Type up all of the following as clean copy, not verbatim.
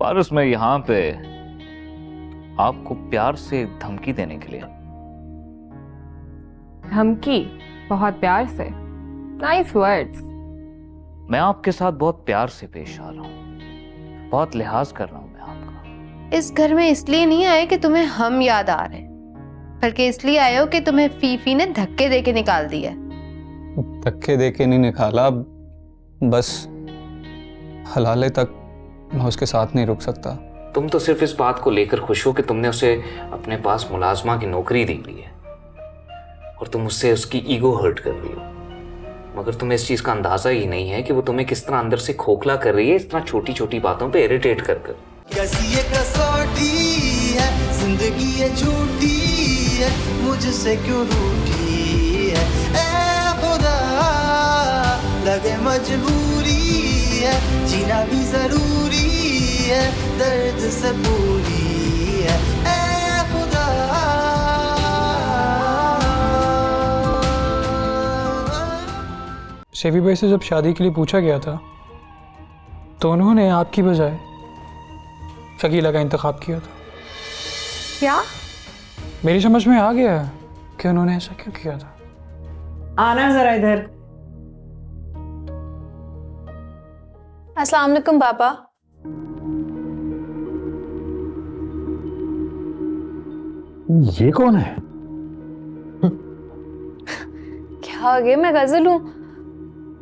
पारस, मैं यहाँ पे आपको प्यार से धमकी देने के लिए। धमकी? बहुत प्यार से? Nice words. मैं आपके साथ बहुत प्यार से पेश आ रहा हूँ, बहुत लिहाज कर रहा हूँ मैं आपका। इस घर में इसलिए नहीं आए कि तुम्हें हम याद आ रहे, बल्कि इसलिए आए हो कि तुम्हें फीफी ने धक्के देके निकाल दिया। धक्के देके नहीं निकाला, बस हलाले तक मैं उसके साथ नहीं रुक सकता। तुम तो सिर्फ इस बात को लेकर खुश हो कि तुमने उसे अपने पास मुलाजमा की नौकरी दी ली है और तुम उससे उसकी ईगो हर्ट कर रही हो, मगर तुम्हें इस चीज का अंदाजा ही नहीं है कि वो तुम्हें किस तरह अंदर से खोखला कर रही है, इस तरह छोटी छोटी बातों पे इरिटेट कर कर। कैसी ये कसौटी है, जिंदगी ये झूठी है, मुझसे क्यों रूठी है, ऐ खुदा लगे मजबूरी है, जीना भी जरूरी है, दर्द से पूरी है, ऐ खुदा। शेफी भाई से जब शादी के लिए पूछा गया था तो उन्होंने आपकी बजाय शकीला का इंतखाब किया था। क्या? मेरी समझ में आ गया है कि उन्होंने ऐसा क्यों किया था। आना जरा इधर। अस्सलाम वालेकुम पापा। ये कौन है? क्या हो गया? मैं गजल हूँ,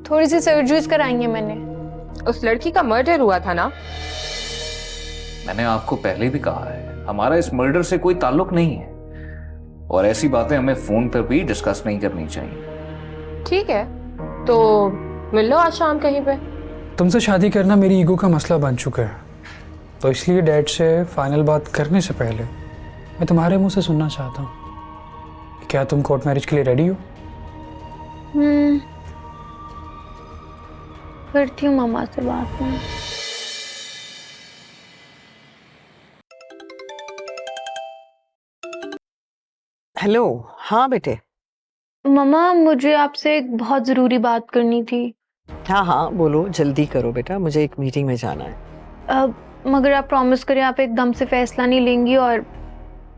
थोड़ी सी सर्जरीज कराई है मैंने। उस लड़की का मर्डर हुआ था ना? मैंने आपको पहले भी कहा है, हमारा इस मर्डर से कोई ताल्लुक नहीं है और ऐसी बातें हमें फोन पर भी डिस्कस नहीं करनी चाहिए। ठीक है, तो मिल लो आज शाम कहीं पे। तुमसे शादी करना मेरी ईगो का मसला बन चुका है, तो इसलिए डैड से फाइनल बात करने से पहले मैं तुम्हारे मुंह से सुनना चाहता हूँ, क्या तुम कोर्ट मैरिज के लिए रेडी हो? करती हूँ मामा से बात में। हेलो। हाँ बेटे। मामा, मुझे आपसे एक बहुत जरूरी बात करनी थी। हाँ हाँ बोलो, जल्दी करो बेटा, मुझे एक मीटिंग में जाना है। मगर आप प्रॉमिस करें आप एकदम से फैसला नहीं लेंगी और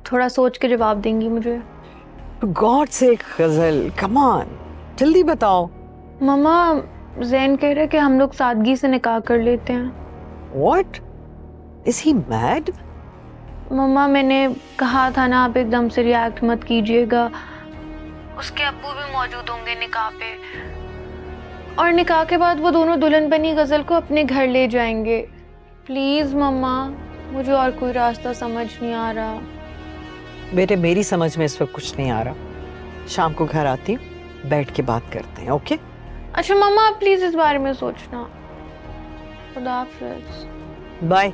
थोड़ा सोच के जवाब देंगी मुझे। गॉड से गजल, कम ऑन, जल्दी बताओ। मामा, जैन कह रहे कि हम लोग सादगी से निकाह कर लेते हैं। What? Is he mad? Mama, मैंने कहा था ना, आप एकदम से रिएक्ट मत कीजिएगा। उसके अब्बू भी मौजूद होंगे निकाह पे, और निकाह के बाद वो दोनों दुल्हन बनी गजल को अपने घर ले जाएंगे। प्लीज मम्मा, मुझे और कोई रास्ता समझ नहीं आ रहा। बेटे मेरी समझ में इस वक्त कुछ नहीं आ रहा, शाम को घर आती हूँ, बैठ के बात करते हैं, ओके? अच्छा मम्मा, प्लीज इस बारे में सोचना। खुदा हाफिज। बाय।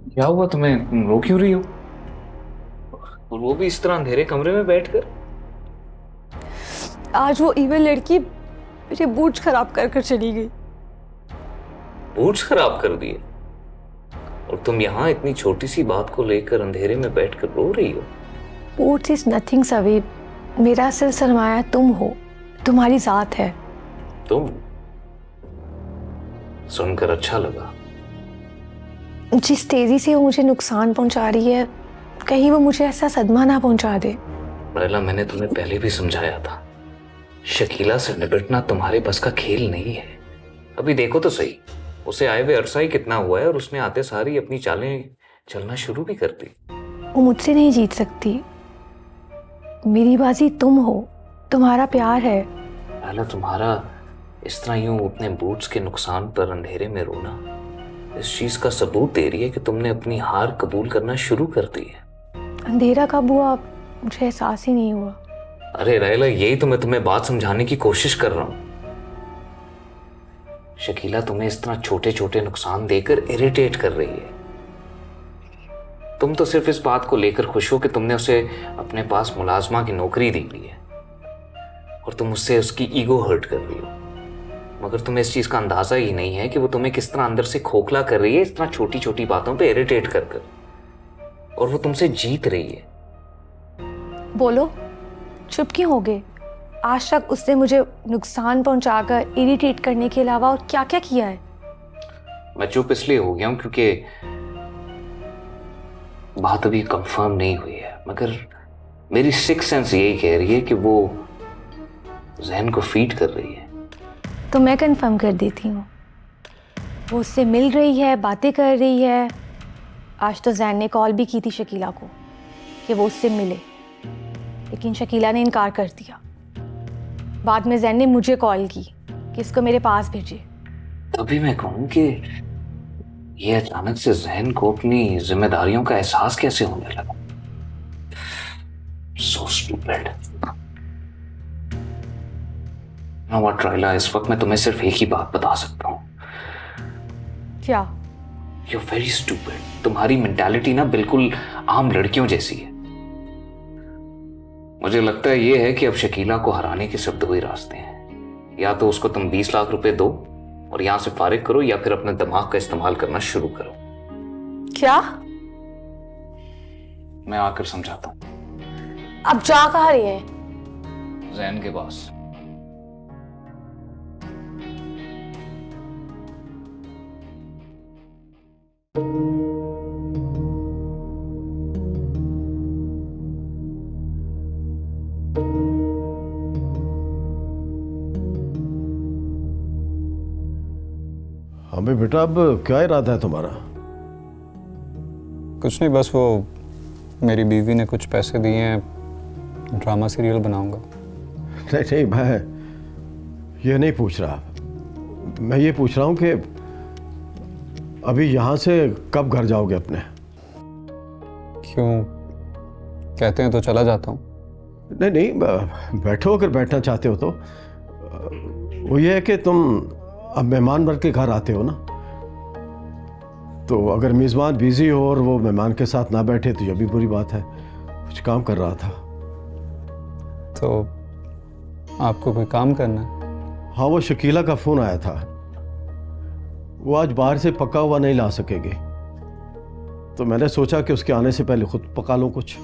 क्या हुआ तुम्हें, तुम रो क्यों रही हो? और वो भी इस तरह अंधेरे कमरे में बैठकर? आज वो इविल लड़की मेरे बूट्स खराब कर कर चली गई। बूट्स खराब कर दिए? और तुम यहाँ इतनी छोटी सी बात को लेकर अंधेरे में बैठकर रो रही हो? बूट्स इज नथिंग सवीब, मेरा असल सरमाया तुम हो, तुम्हारी जात है। तुम? सुनकर अच्छा लगा। जिस तेजी से वो मुझे नुकसान पहुंचा रही है, कहीं वो मुझे ऐसा सदमा ना पहुंचा दे। रैला, मैंने तुम्हें पहले भी समझाया था, शकीला से निपटना तुम्हारे बस का खेल नहीं है। अभी देखो तो सही, उसे आए हुए अरसा ही कितना हुआ है और उसने आते सारी अपनी चालें चलना शुरू भी कर दी। वो मुझसे नहीं जीत सकती, मेरी बाजी तुम हो, तुम्हारा प्यार है। रैला, तुम्हारा इस तरह यूं अपने बूट्स के नुकसान पर अंधेरे में रोना इस चीज का सबूत दे रही है कि तुमने अपनी हार कबूल करना शुरू कर दी है। अंधेरा कब हुआ मुझे एहसास ही नहीं हुआ। अरे रैला, यही तो मैं तुम्हें बात समझाने की कोशिश कर रहा हूं। शकीला तुम्हें इस तरह छोटे छोटे नुकसान देकर इरिटेट कर रही है। तुम तो सिर्फ इस बात को लेकर खुश हो कि तुमने उसे अपने पास मुलाजमा की नौकरी दी ली है और तुम उससे उसकी ईगो हर्ट कर रही हो, मगर तुम्हें इस चीज का अंदाजा ही नहीं है कि वो तुम्हें किस तरह अंदर से खोखला कर रही है, इस तरह छोटी छोटी बातों पे इरिटेट कर कर, और वो तुमसे जीत रही है। बोलो, चुप क्यों हो गए? आज तक उसने मुझे नुकसान पहुंचाकर इरिटेट करने के अलावा और क्या क्या किया है? मैं चुप इसलिए हो गया हूं क्योंकि बात अभी कंफर्म नहीं हुई है, मगर मेरी सिक्स सेंस यही कह रही है कि वो जहन को फीड कर रही है। तो मैं कंफर्म कर देती हूँ, वो उससे मिल रही है, बातें कर रही है। आज तो जैन ने कॉल भी की थी शकीला को कि वो उससे मिले, लेकिन शकीला ने इनकार कर दिया। बाद में जैन ने मुझे कॉल की कि इसको मेरे पास भेजे। तभी मैं कहूँ कि ये अचानक से जहन को अपनी जिम्मेदारियों का एहसास कैसे होने लगा। So stupid. Now what, Raila, इस वक्त मैं तुम्हें सिर्फ एक ही बात बता सकता हूँ। क्या? You're very stupid. तुम्हारी मेंटालिटी ना बिल्कुल आम लड़कियों जैसी है। मुझे लगता है ये है कि अब शकीला को हराने के सिर्फ दो ही रास्ते हैं, या तो उसको तुम 20 लाख रुपए दो और यहां से फारिग करो, या फिर अपने दिमाग का इस्तेमाल करना शुरू करो। क्या? मैं आकर समझाता हूँ। अब जा कहाँ रही है? जैन के पास। हमें बेटा, अब क्या इरादा है तुम्हारा? कुछ नहीं, बस वो मेरी बीवी ने कुछ पैसे दिए हैं, ड्रामा सीरियल बनाऊंगा। नहीं नहीं, मैं ये नहीं पूछ रहा। मैं ये पूछ रहा हूँ कि अभी यहाँ से कब घर जाओगे अपने? क्यों, कहते हैं तो चला जाता हूँ। नहीं नहीं, बैठो, अगर बैठना चाहते हो तो। वो ये है कि तुम अब मेहमान बन के घर आते हो ना, तो अगर मेज़बान बिजी हो और वो मेहमान के साथ ना बैठे तो ये भी बुरी बात है। कुछ काम कर रहा था। तो आपको कोई काम करना है? हाँ, वो शकीला का फ़ोन आया था। वो आज बाहर से पका हुआ नहीं ला सकेगी, तो मैंने सोचा कि उसके आने से पहले खुद पका लूँ कुछ।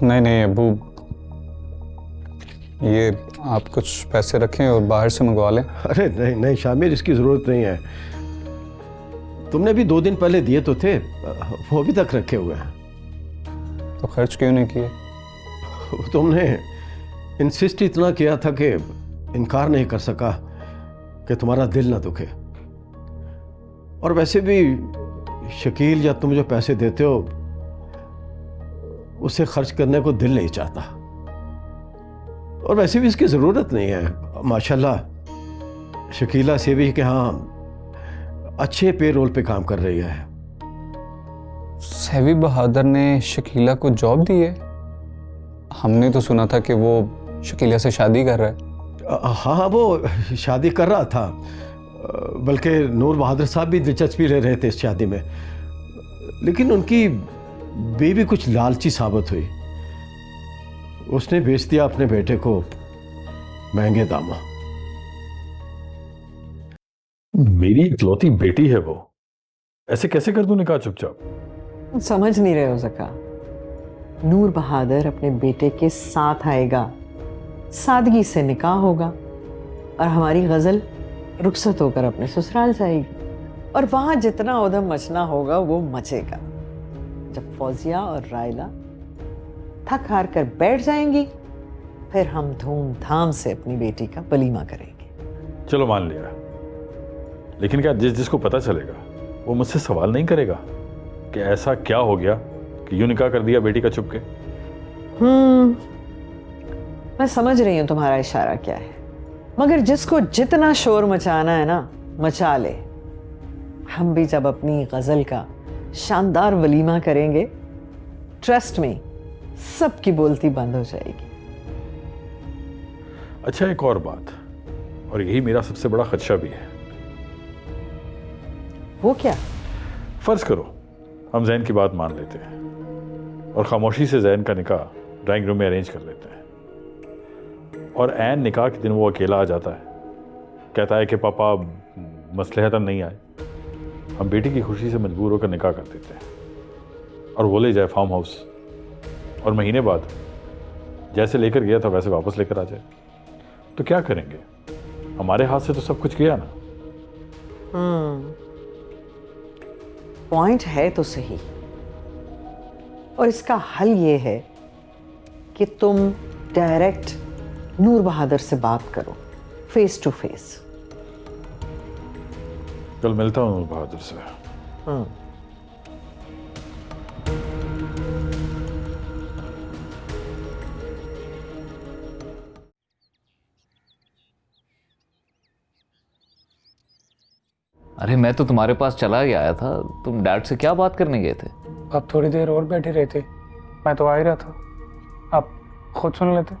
नहीं नहीं अबू, ये आप कुछ पैसे रखें और बाहर से मंगवा लें। अरे नहीं नहीं शामिर, इसकी ज़रूरत नहीं है। तुमने भी 2 दिन पहले दिए तो थे, वो अभी तक रखे हुए हैं। तो खर्च क्यों नहीं किए? तुमने इंसिस्ट इतना किया था कि इनकार नहीं कर सका कि तुम्हारा दिल ना दुखे। और वैसे भी शकील या तुम जो पैसे देते हो उसे खर्च करने को दिल नहीं चाहता, और वैसे भी इसकी ज़रूरत नहीं है। माशाल्लाह शकीला से भी कि हाँ अच्छे पे रोल पे काम कर रही है। सहवी बहादुर ने शकीला को जॉब दी है? हमने तो सुना था कि वो शकीला से शादी कर रहा है। हाँ, वो शादी कर रहा था, बल्कि नूर बहादुर साहब भी दिलचस्पी ले रहे थे इस शादी में, लेकिन उनकी बीवी कुछ लालची साबित हुई। उसने बेच दिया अपने बेटे को महंगे दामों। मेरी इकलौती बेटी है वो, ऐसे कैसे कर दूं निकाह चुपचाप? समझ नहीं रहे हो ज़का। नूर बहादुर अपने बेटे के साथ आएगा, सादगी से निकाह होगा, और हमारी गजल रुखसत होकर अपने ससुराल जाएगी, और वहां जितना उधम मचना होगा वो मचेगा। जब फौजिया और रायला थक हार कर बैठ जाएंगी, फिर हम धूमधाम से अपनी बेटी का वलीमा करेंगे। चलो मान लिया, लेकिन क्या जिसको पता चलेगा वो मुझसे सवाल नहीं करेगा कि ऐसा क्या हो गया कि यूं निकाह कर दिया बेटी का चुपके? मैं समझ रही हूं तुम्हारा इशारा क्या है, मगर जिसको जितना शोर मचाना है ना, मचा ले। हम भी जब अपनी गजल का शानदार वलीमा करेंगे, ट्रस्ट में सबकी बोलती बंद हो जाएगी। अच्छा, एक और बात, और यही मेरा सबसे बड़ा खदशा भी है। वो क्या? फर्ज करो हम जैन की बात मान लेते हैं और खामोशी से जैन का निकाह ड्राइंग रूम में अरेंज कर लेते हैं, और ऐन निकाह के दिन वो अकेला आ जाता है, कहता है कि पापा मसलहतन नहीं आए। हम बेटी की खुशी से मजबूर होकर निकाह कर देते हैं और वो ले जाए फार्म हाउस, और महीने बाद जैसे लेकर गया था वैसे वापस लेकर आ जाए। तो क्या करेंगे, हमारे हाथ से तो सब कुछ गया ना। पॉइंट है तो सही, और इसका हल ये है कि तुम डायरेक्ट नूर बहादुर से बात करो, फेस टू फेस। कल मिलता हूँ नूर बहादुर से। अरे मैं तो तुम्हारे पास चला ही आया था, तुम डैड से क्या बात करने गए थे? आप थोड़ी देर और बैठे रहते, मैं तो आ ही रहा था, आप खुद सुन लेते।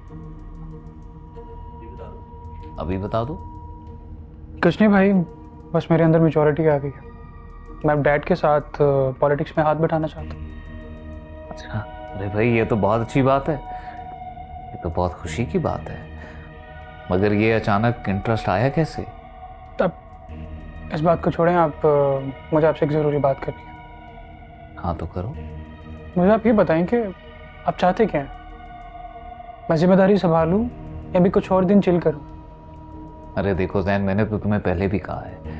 अभी बता दो। कुछ नहीं भाई, बस मेरे अंदर मेच्योरिटी आ गई है। मैं डैड के साथ पॉलिटिक्स में हाथ बटाना चाहता हूँ। अच्छा, अरे भाई ये तो बहुत अच्छी बात है, ये तो बहुत खुशी की बात है। मगर ये अचानक इंटरेस्ट आया कैसे? तब इस बात को छोड़ें, आप मुझे आपसे एक ज़रूरी बात करनी है। हाँ तो करो। मुझे आप ये बताएं कि आप चाहते क्या हैं? मैं जिम्मेदारी संभालूं या भी कुछ और दिन चिल करूं? अरे देखो जैन, मैंने तो तुम्हें पहले भी कहा है,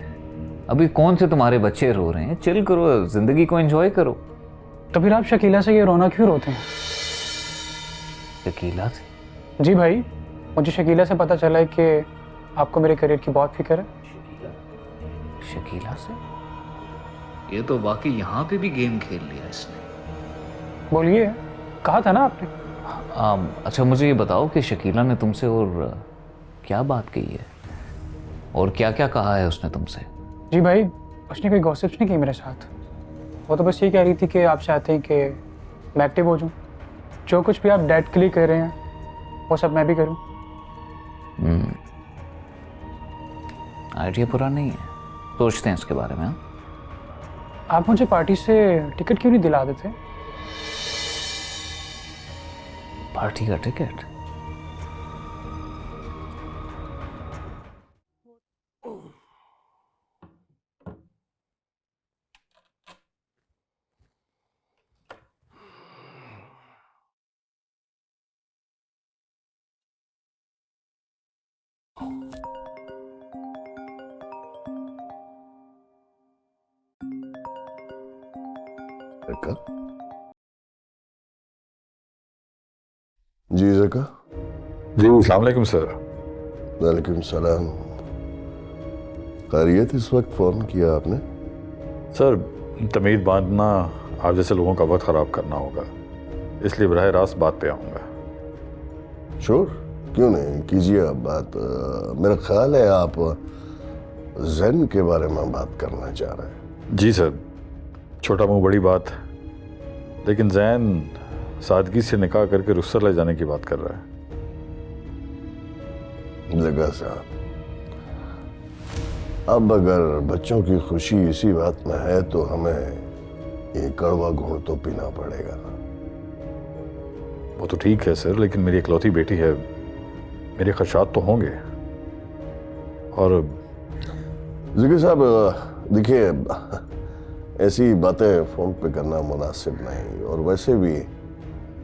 अभी कौन से तुम्हारे बच्चे रो रहे हैं, चिल करो, जिंदगी को एंजॉय करो। तो फिर आप शकीला से ये रोना क्यों रोते हैं? शकीला से? जी भाई, मुझे शकीला से पता चला है कि आपको मेरे करियर की बहुत फिक्र है। शकीला से? ये तो बाकी यहाँ पे भी गेम खेल लिया इसने। बोलिए, कहा था ना आपने। अच्छा मुझे ये बताओ कि शकीला ने तुमसे और क्या बात कही है, और क्या क्या कहा है उसने तुमसे? जी भाई, उसने कोई गॉसिप्स नहीं की मेरे साथ। वो तो बस ये कह रही थी कि आप चाहते हैं कि मैं एक्टिव हो जाऊँ, जो कुछ भी आप डैड के लिए कर रहे हैं वो सब मैं भी करूँ। आइडिया बुरा नहीं है, सोचते हैं इसके बारे में। आप मुझे पार्टी से टिकट क्यों नहीं दिला देते? पार्टी का टिकट? जी ज़का। जी अस्सलाम वालेकुम सर। वालेकुम सलाम। खैरियत? इस वक्त फ़ोन किया आपने? सर तमीज़ बांधना आप जैसे लोगों का वक्त ख़राब करना होगा, इसलिए बराह रास्त बात पे आऊँगा। श्योर, क्यों नहीं, कीजिए आप बात। मेरा ख्याल है आप जैन के बारे में बात करना चाह रहे हैं। जी सर, छोटा मुँह बड़ी बात, लेकिन जैन सादगी से निकाह करके रुखसत ले जाने की बात कर रहा है। जगा साहब, अब अगर बच्चों की खुशी इसी बात में है तो हमें ये कड़वा घूंट तो पीना पड़ेगा ना। वो तो ठीक है सर, लेकिन मेरी इकलौती बेटी है, मेरे खदशात तो होंगे। और जगा साहब देखिए, ऐसी बातें फ़ोन पे करना मुनासिब नहीं, और वैसे भी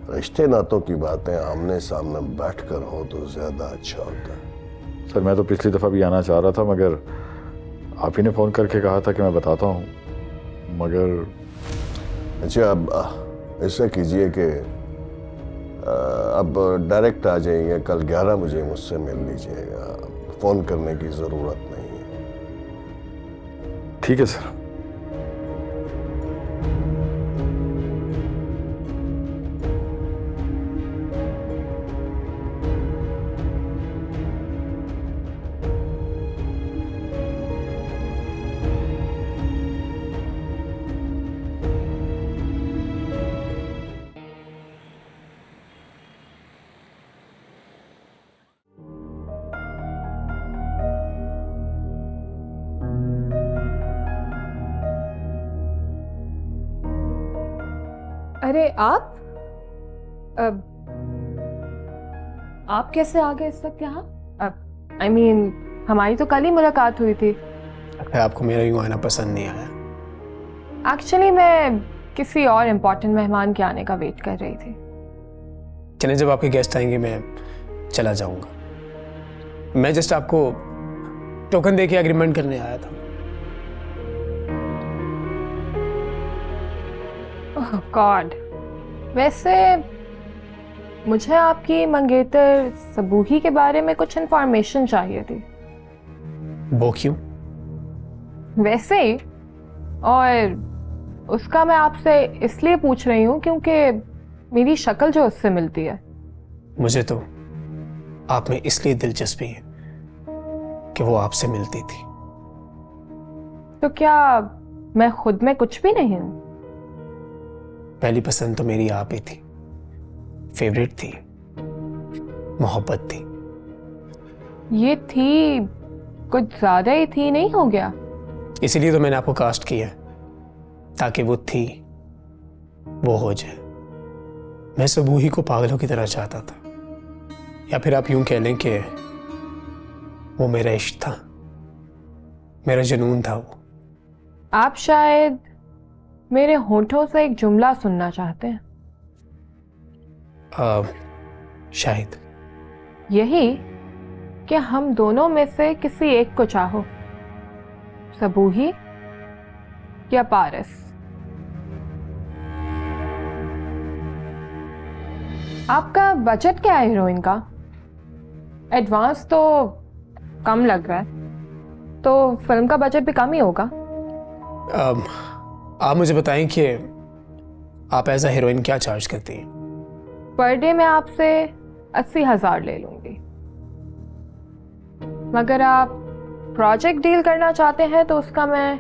रिश्ते नातों की बातें आमने सामने बैठकर हो तो ज़्यादा अच्छा होता है। सर मैं तो पिछली दफ़ा भी आना चाह रहा था, मगर आप ही ने फ़ोन करके कहा था कि मैं बताता हूँ, मगर अच्छा अब ऐसा कीजिए कि अब डायरेक्ट आ जाइए, कल 11 बजे मुझसे मिल लीजिएगा, फ़ोन करने की ज़रूरत नहीं है। ठीक है सर। अरे आप आप कैसे आ गए इस वक्त यहाँ? आई मीन हमारी तो कल ही मुलाकात हुई थी। आपको मेरा यूँ आना पसंद नहीं आया? एक्चुअली मैं किसी और इम्पोर्टेंट मेहमान के आने का वेट कर रही थी। चलें, जब आपके गेस्ट आएंगे मैं चला जाऊंगा। मैं जस्ट आपको टोकन दे के एग्रीमेंट करने आया था। ओह गॉड, वैसे मुझे आपकी मंगेतर सबूही के बारे में कुछ इन्फॉर्मेशन चाहिए थी। वो क्यों? वैसे ही, और उसका मैं आपसे इसलिए पूछ रही हूँ क्योंकि मेरी शक्ल जो उससे मिलती है। मुझे तो आप में इसलिए दिलचस्पी है कि वो आपसे मिलती थी। तो क्या मैं खुद में कुछ भी नहीं हूँ? पहली पसंद तो मेरी आप ही थी, फेवरेट थी, मोहब्बत थी। ये थी कुछ ज्यादा ही थी, नहीं हो गया? इसीलिए तो मैंने आपको कास्ट किया है, ताकि वो थी वो हो जाए। मैं सबूही को पागलों की तरह चाहता था, या फिर आप यूं कह लें कि वो मेरा इश्क था, मेरा जुनून था वो। आप शायद मेरे होठों से एक जुमला सुनना चाहते हैं। शायद यही कि हम दोनों में से किसी एक को चाहो, सबूही या पारस। आपका बजट क्या है हीरोइन का? एडवांस तो कम लग रहा है, तो फिल्म का बजट भी कम ही होगा। आप मुझे बताएं कि आप एज अ हीरोइन क्या चार्ज करती हैं? पर डे मैं आपसे 80,000 ले लूंगी, मगर आप प्रोजेक्ट डील करना चाहते हैं तो उसका मैं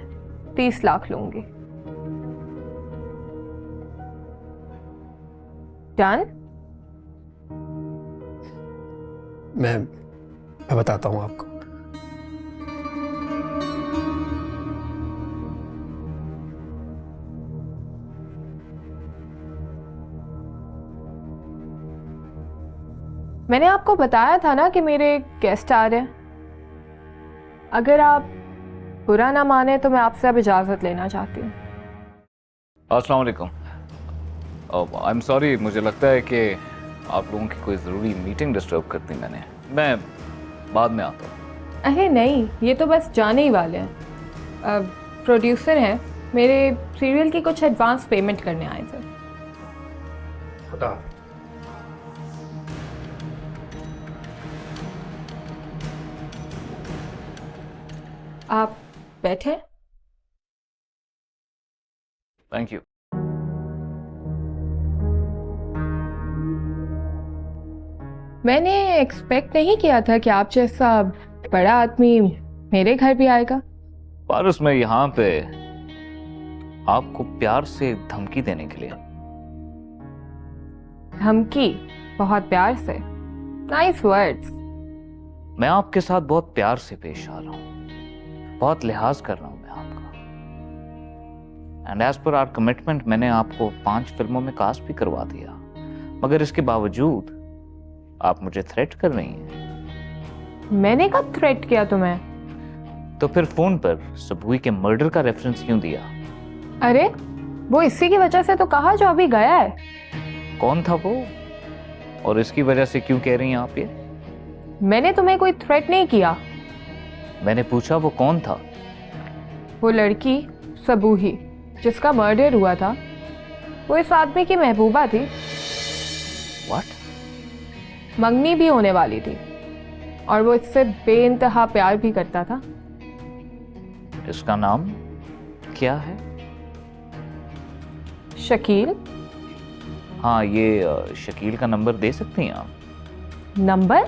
30 लाख लूंगी। डन? मैं बताता हूं आपको। मैंने आपको बताया था ना कि मेरे गेस्ट आ रहे हैं। अगर आप बुरा ना माने तो मैं आपसे अब इजाज़त लेना चाहती हूँ। अस्सलाम वालेकुम। आई एम सॉरी, मुझे लगता है कि आप लोगों की कोई ज़रूरी मीटिंग डिस्टर्ब कर दी मैंने। मैं बाद में आता हूँ। अरे नहीं, ये तो बस जाने ही वाले हैं। प्रोड्यूसर हैं, मेरे सीरियल की कुछ एडवांस पेमेंट करने आए थे। खुदा। आप बैठे। Thank you. मैंने एक्सपेक्ट नहीं किया था कि आप जैसा बड़ा आदमी मेरे घर भी आएगा। पारस, मैं यहाँ पे आपको प्यार से धमकी देने के लिए। धमकी? बहुत प्यार से। Nice words. मैं आपके साथ बहुत प्यार से पेश आ रहा हूँ, बहुत लिहाज कर रहा हूँ मैं आपका। And as per our commitment मैंने आपको 5 फिल्मों में कास्ट भी करवा दिया, मगर इसके बावजूद आप मुझे थ्रेट कर रही हैं। मैंने कब थ्रेट किया तुम्हें? तो फिर फोन पर सबूही के मर्डर का रेफरेंस क्यों दिया? अरे वो इसी की वजह से तो कहा जो अभी गया है। कौन था वो, और इसकी वजह से क्यों कह रही हैं आप ये? मैंने तुम्हें कोई थ्रेट नहीं किया। मैंने पूछा वो कौन था? वो लड़की सबूही जिसका मर्डर हुआ था, वो इस आदमी की महबूबा थी। व्हाट? मंगनी भी होने वाली थी, और वो इससे बेइंतहा प्यार भी करता था। इसका नाम क्या है? शकील। हाँ, ये शकील का नंबर दे सकती हैं आप? नंबर?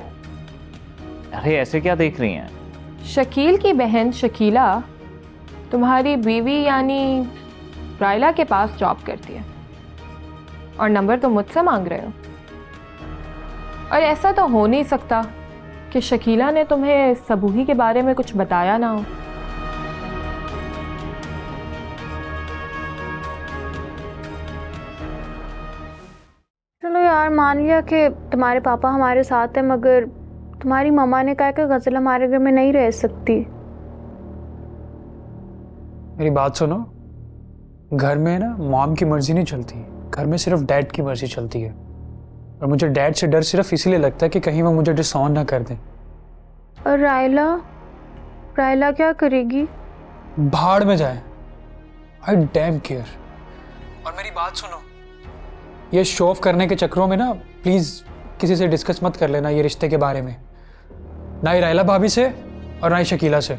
अरे ऐसे क्या देख रही हैं? शकील की बहन शकीला तुम्हारी बीवी यानी रायला के पास जॉब करती है, और नंबर तो मुझसे मांग रहे हो। और ऐसा तो हो नहीं सकता कि शकीला ने तुम्हें सबूही के बारे में कुछ बताया ना हो। चलो यार, मान लिया कि तुम्हारे पापा हमारे साथ हैं, मगर तुम्हारी मम्मा ने कहा कि गज़ल हमारे घर में नहीं रह सकती। मेरी बात सुनो, घर में ना मॉम की मर्जी नहीं चलती, घर में सिर्फ डैड की मर्जी चलती है। और मुझे डैड से डर सिर्फ इसीलिए लगता है कि कहीं वो मुझे डिसऑन ना कर दें। और रायला क्या करेगी? भाड़ में जाए, आई डैम केयर। और मेरी बात सुनो, ये शो ऑफ करने के चक्करों में ना प्लीज किसी से डिस्कस मत कर लेना ये रिश्ते के बारे में, ना ही रायला भाभी से और ना ही शकीला से।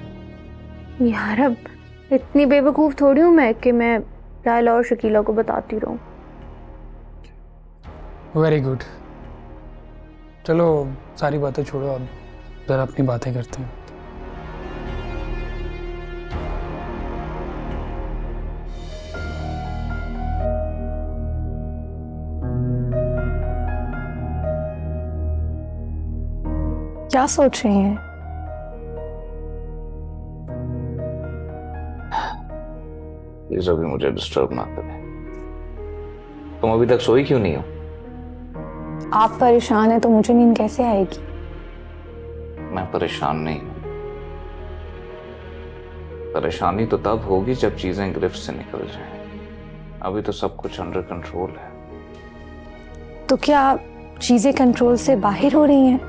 यार अब इतनी बेवकूफ़ थोड़ी हूँ मैं कि मैं रायला और शकीला को बताती रहूँ। वेरी गुड, चलो सारी बातें छोड़ो, अब जरा अपनी बातें करते हैं। क्या सोच रही हैं? प्लीज अभी मुझे डिस्टर्ब ना करें। तुम अभी तक सोई क्यों नहीं हो? आप परेशान हैं तो मुझे नींद कैसे आएगी? मैं परेशान नहीं हूं। परेशानी तो तब होगी जब चीजें गिरफ्त से निकल जाएं। अभी तो सब कुछ अंडर कंट्रोल है। तो क्या चीजें कंट्रोल से बाहर हो रही हैं?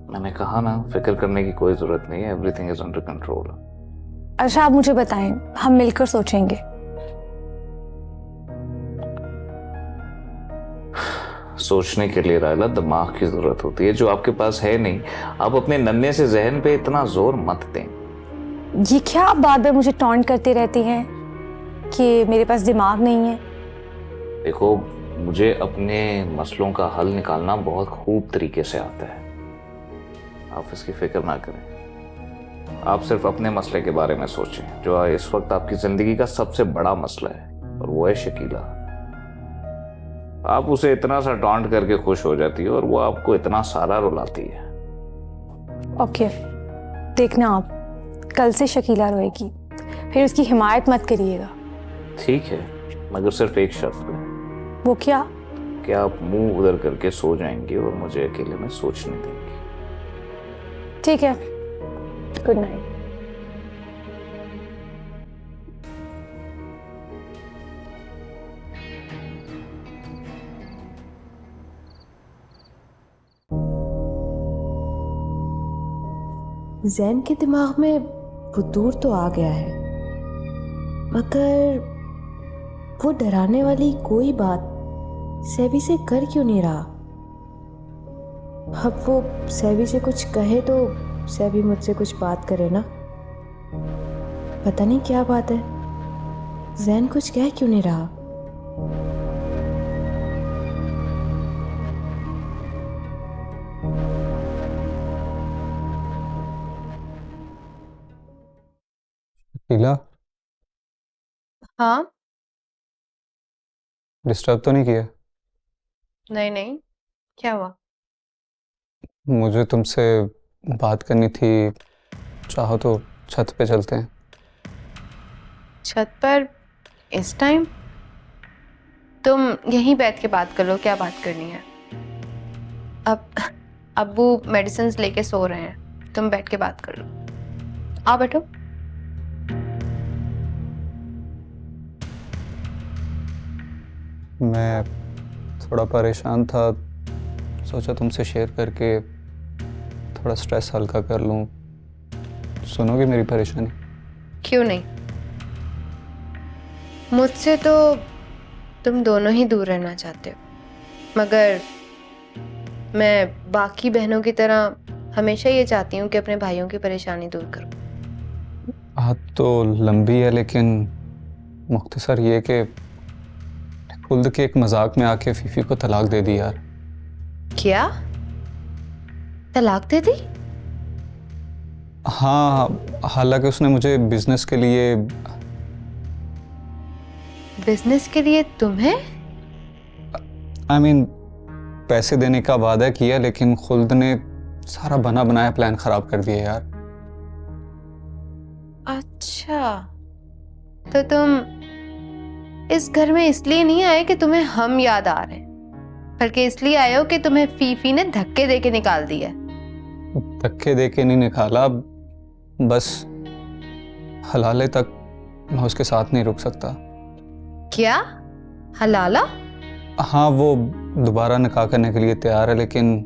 मैंने कहा ना, फिक्र करने की कोई जरूरत नहीं है, एवरीथिंग इज अंडर कंट्रोल। अच्छा आप मुझे बताएं, हम मिलकर सोचेंगे। सोचने के लिए रायला दिमाग की जरूरत होती है, जो आपके पास है नहीं। आप अपने नन्हे से जहन पे इतना जोर मत दें। ये क्या आप बार बार मुझे टॉन्ट करती रहती हैं कि मेरे पास दिमाग नहीं है? देखो, मुझे अपने मसलों का हल निकालना बहुत खूब तरीके से आता है। आप इसकी फिक्र ना करें। आप सिर्फ अपने मसले के बारे में सोचें, जो इस वक्त आपकी जिंदगी का सबसे बड़ा मसला है, और वो है शकीला। आप उसे इतना सा टॉन्ट करके खुश हो जाती है और वो आपको इतना सारा रुलाती है। ओके, देखना आप, कल से शकीला रोएगी, फिर उसकी हिमायत मत करिएगा। ठीक है, मगर सिर्फ एक शर्त पे। वो क्या? कि आप मुंह उधर करके सो जाएंगे और मुझे अकेले में सोचने देंगे। ठीक है, गुड नाइट। जैन के दिमाग में वो दूर तो आ गया है, मगर वो डराने वाली कोई बात सेबी से कर क्यों नहीं रहा? अब वो सेबी से कुछ कहे तो सेबी मुझसे कुछ बात करे ना। पता नहीं क्या बात है, जैन कुछ कह क्यों नहीं रहा? शीला, हाँ? डिस्टर्ब तो नहीं किया? नहीं, क्या हुआ? मुझे तुमसे बात करनी थी, चाहो तो छत पे चलते हैं। छत पर इस टाइम? तुम यहीं बैठ के बात कर लो, क्या बात करनी है? अब अब्बू मेडिसिन लेके सो रहे हैं, तुम बैठ के बात कर लो। आओ बैठो। मैं थोड़ा परेशान था, सोचा तुमसे शेयर करके थोड़ा स्ट्रेस हल्का कर लूं। सुनोगे मेरी परेशानी? क्यों नहीं? मुझसे तो तुम दोनों ही दूर रहना चाहते हो, मगर मैं बाकी बहनों की तरह हमेशा ये चाहती हूँ कि अपने भाइयों की परेशानी दूर करूँ। बात तो लंबी है, लेकिन मुख्तसर ये कि खुल्द के एक मजाक में आके फीफी को तलाक दे दी यार। क्या? तलाक दे दी? हाँ, हालांकि उसने मुझे बिजनेस के लिए। बिजनेस के लिए तुम्हें? I mean, पैसे देने का वादा किया, लेकिन खुल्द ने सारा बना बनाया प्लान खराब कर दिया यार। अच्छा, तो तुम इस घर में इसलिए नहीं आए कि तुम्हें हम याद आ रहे हैं, बल्कि इसलिए आए हो कि तुम्हें फीफी ने धक्के देके निकाल दिया। धक्के दे के नहीं निकाला, बस हलाले तक मैं उसके साथ नहीं रुक सकता। क्या? हलाला? हाँ, वो दोबारा निकाह करने के लिए तैयार है, लेकिन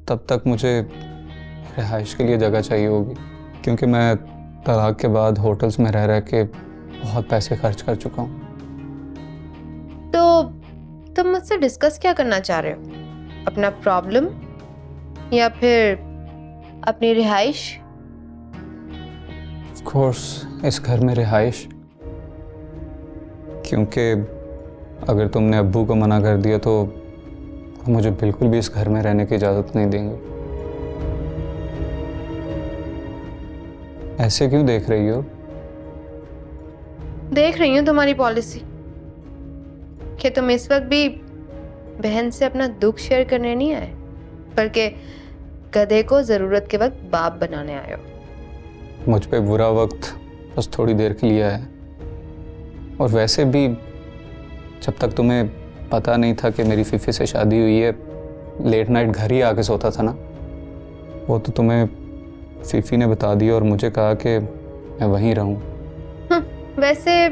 तब तक मुझे रिहाइश के लिए जगह चाहिए होगी, क्योंकि मैं तलाक के बाद होटल्स में रह के बहुत पैसे खर्च कर चुका हूँ। तो तुम मुझसे डिस्कस क्या करना चाह रहे हो? अपना प्रॉब्लम या फिर अपनी रिहाइश? ऑफ कोर्स इस घर में रिहाइश, क्योंकि अगर तुमने अब्बू को मना कर दिया तो वो मुझे बिल्कुल भी इस घर में रहने की इजाज़त नहीं देंगे। ऐसे क्यों देख रही हो? देख रही हूँ तुम्हारी पॉलिसी कि तुम इस वक्त भी बहन से अपना दुख शेयर करने नहीं आए, बल्कि गधे को जरूरत के वक्त बाप बनाने आए हो। मुझ पे बुरा वक्त बस थोड़ी देर के लिए आया, और वैसे भी जब तक तुम्हें पता नहीं था कि मेरी फीफी से शादी हुई है, लेट नाइट घर ही आके सोता था ना। वो तो तुम्हें फीफी ने बता दिया और मुझे कहा कि मैं वहीं रहूं। वैसे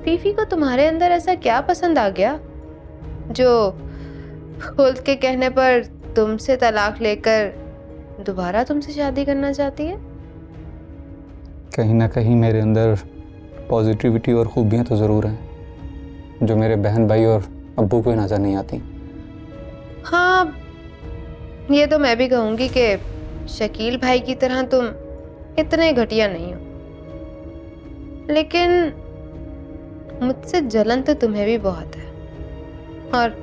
फीफी को तुम्हारे अंदर ऐसा क्या पसंद आ गया जो खुद के कहने पर तुमसे तलाक लेकर दोबारा तुमसे शादी करना चाहती है? कहीं ना कहीं मेरे अंदर पॉजिटिविटी और खूबियां तो ज़रूर हैं, जो मेरे बहन भाई और अब्बू को ही नज़र नहीं आती। हाँ, ये तो मैं भी कहूँगी कि शकील भाई की तरह तुम इतने घटिया नहीं हो, लेकिन मुझसे जलन तो तुम्हें भी बहुत है, और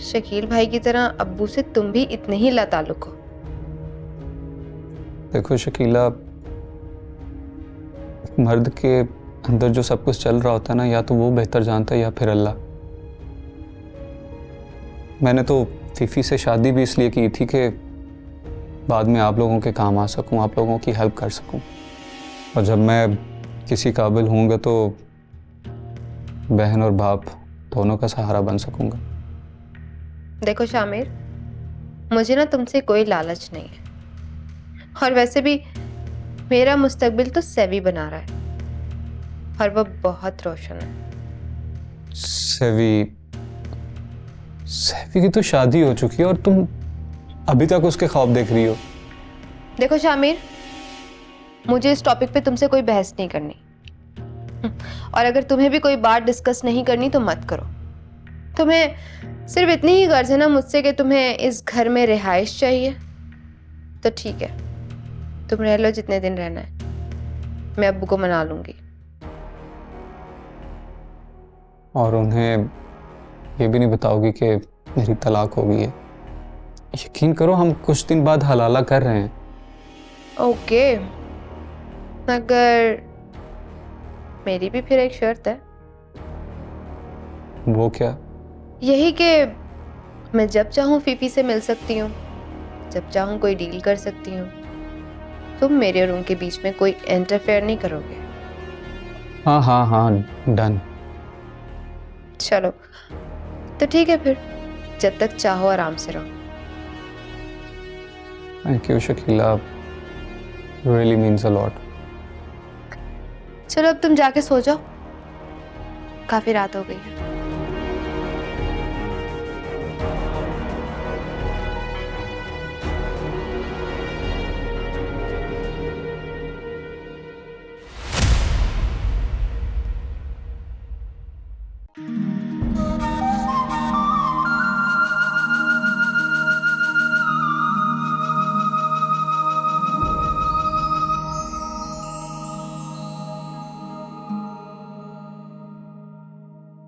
शकील भाई की तरह अब्बू से तुम भी इतने ही लाताल्लुक हो। देखो शकीला, मर्द के अंदर जो सब कुछ चल रहा होता है ना, या तो वो बेहतर जानता है या फिर अल्लाह। मैंने तो फीफी से शादी भी इसलिए की थी कि बाद में आप लोगों के काम आ सकूं, आप लोगों की हेल्प कर सकूं, और जब मैं किसी काबिल होऊंगा तो बहन और बाप दोनों का सहारा बन सकूंगा। देखो शामिर, मुझे ना तुमसे कोई लालच नहीं है, और वैसे भी मेरा मुस्तकबिल तो सेवी बना रहा है, और वो बहुत रोशन है। सेवी की तो शादी हो चुकी है और तुम अभी तक उसके ख्वाब देख रही हो। देखो शामिर, मुझे इस टॉपिक पे तुमसे कोई बहस नहीं करनी, और अगर तुम्हें भी कोई बात डिस्कस नहीं करनी तो मत करो। तुम्हें सिर्फ इतनी ही गर्ज है ना मुझसे कि तुम्हें इस घर में रिहाइश चाहिए, तो ठीक है, तुम रह लो जितने दिन रहना है, मैं अब्बू को मना लूंगी। और उन्हें ये भी नहीं बताओगी कि मेरी तलाक हो गई है? यकीन करो, हम कुछ दिन बाद हलाला कर रहे हैं। ओके, मगर मेरी भी फिर एक शर्त है। वो क्या? यही कि मैं जब चाहूँ फीफी से मिल सकती हूँ, जब चाहूँ कोई डील कर सकती हूँ। तुम मेरे और उनके बीच में कोई इंटरफेयर नहीं करोगे। हाँ हाँ हाँ, डन। चलो तो ठीक है, फिर जब तक चाहो आराम से रहो। Thank you Shakila, really means a lot. चलो अब तुम जाके सो जाओ, काफी रात हो गई है।